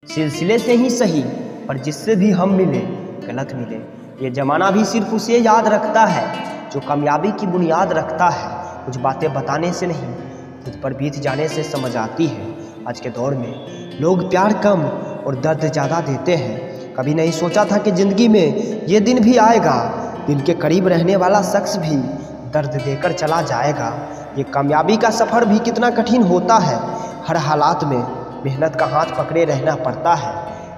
सिलसिले से ही सही पर जिससे भी हम मिले गलत मिले। ये ज़माना भी सिर्फ उसे याद रखता है जो कामयाबी की बुनियाद रखता है। कुछ बातें बताने से नहीं खुद पर बीत जाने से समझ आती है। आज के दौर में लोग प्यार कम और दर्द ज़्यादा देते हैं। कभी नहीं सोचा था कि ज़िंदगी में ये दिन भी आएगा, दिल के करीब रहने वाला शख्स भी दर्द देकर चला जाएगा। ये कामयाबी का सफ़र भी कितना कठिन होता है, हर हालात में मेहनत का हाथ पकड़े रहना पड़ता है।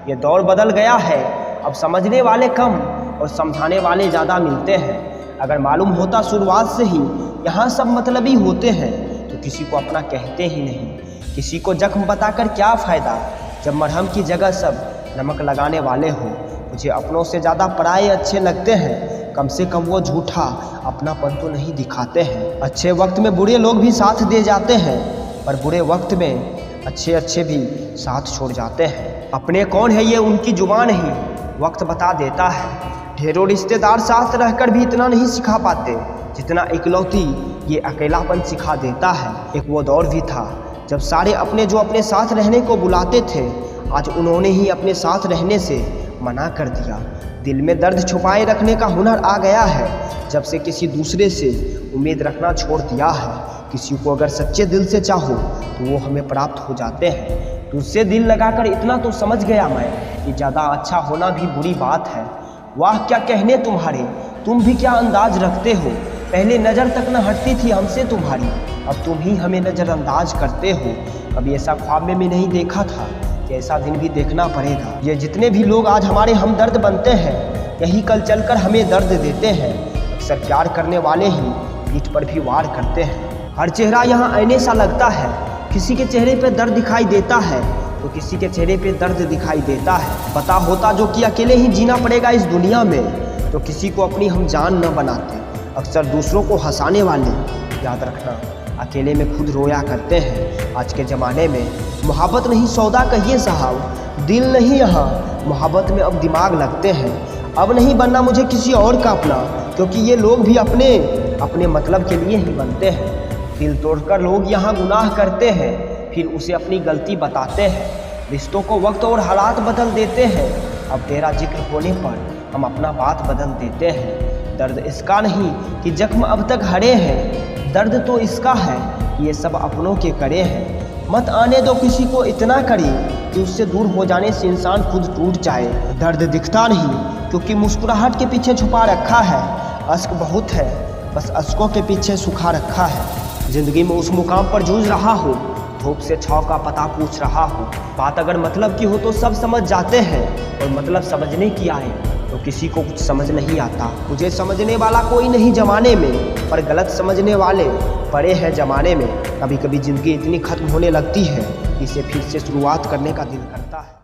ये दौर बदल गया है, अब समझने वाले कम और समझाने वाले ज़्यादा मिलते हैं। अगर मालूम होता शुरुआत से ही यहाँ सब मतलबी होते हैं तो किसी को अपना कहते ही नहीं। किसी को जख्म बताकर क्या फ़ायदा जब मरहम की जगह सब नमक लगाने वाले हो। मुझे अपनों से ज़्यादा पराये अच्छे लगते हैं, कम से कम वो झूठा अपनापन तो नहीं दिखाते हैं। अच्छे वक्त में बुरे लोग भी साथ दे जाते हैं, पर बुरे वक्त में अच्छे भी साथ छोड़ जाते हैं। अपने कौन है ये उनकी जुबान नहीं वक्त बता देता है। ढेरों रिश्तेदार साथ रहकर भी इतना नहीं सिखा पाते जितना इकलौती ये अकेलापन सिखा देता है। एक वो दौर भी था जब सारे अपने जो अपने साथ रहने को बुलाते थे, आज उन्होंने ही अपने साथ रहने से मना कर दिया। दिल में दर्द छुपाए रखने का हुनर आ गया है जब से किसी दूसरे से उम्मीद रखना छोड़ दिया है। किसी को अगर सच्चे दिल से चाहो तो वो हमें प्राप्त हो जाते हैं। तुझसे दिल लगाकर इतना तो समझ गया मैं कि ज़्यादा अच्छा होना भी बुरी बात है। वाह क्या कहने तुम्हारे, तुम भी क्या अंदाज रखते हो। पहले नज़र तक न हटती थी हमसे तुम्हारी, अब तुम ही हमें नज़रअंदाज करते हो। कभी ऐसा ख्वाब में भी नहीं देखा था कि ऐसा दिन भी देखना पड़ेगा। ये जितने भी लोग आज हमारे हमदर्द बनते हैं, यही कल चलकर हमें दर्द देते हैं। अक्सर प्यार करने वाले ही पीठ पर भी वार करते हैं। हर चेहरा यहाँ आईने सा लगता है, किसी के चेहरे पे दर्द दिखाई देता है तो किसी के चेहरे पे दर्द दिखाई देता है। पता होता जो कि अकेले ही जीना पड़ेगा इस दुनिया में तो किसी को अपनी हम जान न बनाते। अक्सर दूसरों को हंसाने वाले याद रखना अकेले में खुद रोया करते हैं। आज के ज़माने में मोहब्बत नहीं सौदा कहिए साहब, दिल नहीं यहाँ मोहब्बत में अब दिमाग लगते हैं। अब नहीं बनना मुझे किसी और का अपना, क्योंकि ये लोग भी अपने मतलब के लिए ही बनते हैं। दिल तोड़कर लोग यहाँ गुनाह करते हैं, फिर उसे अपनी गलती बताते हैं। रिश्तों को वक्त और हालात बदल देते हैं, अब तेरा जिक्र होने पर हम अपना बात बदल देते हैं। दर्द इसका नहीं कि जख्म अब तक हरे हैं, दर्द तो इसका है कि ये सब अपनों के करे हैं। मत आने दो किसी को इतना करीब कि उससे दूर हो जाने से इंसान खुद टूट जाए। दर्द दिखता नहीं क्योंकि मुस्कुराहट के पीछे छुपा रखा है। अश्क बहुत है बस अश्कों के पीछे सुखा रखा है। ज़िंदगी में उस मुकाम पर जूझ रहा हो, धूप से छाँव का पता पूछ रहा हो। बात अगर मतलब की हो तो सब समझ जाते हैं, और मतलब समझने की आए तो किसी को कुछ समझ नहीं आता। मुझे समझने वाला कोई नहीं ज़माने में, पर गलत समझने वाले पड़े हैं ज़माने में। कभी कभी ज़िंदगी इतनी ख़त्म होने लगती है कि इसे फिर से शुरुआत करने का दिल करता है।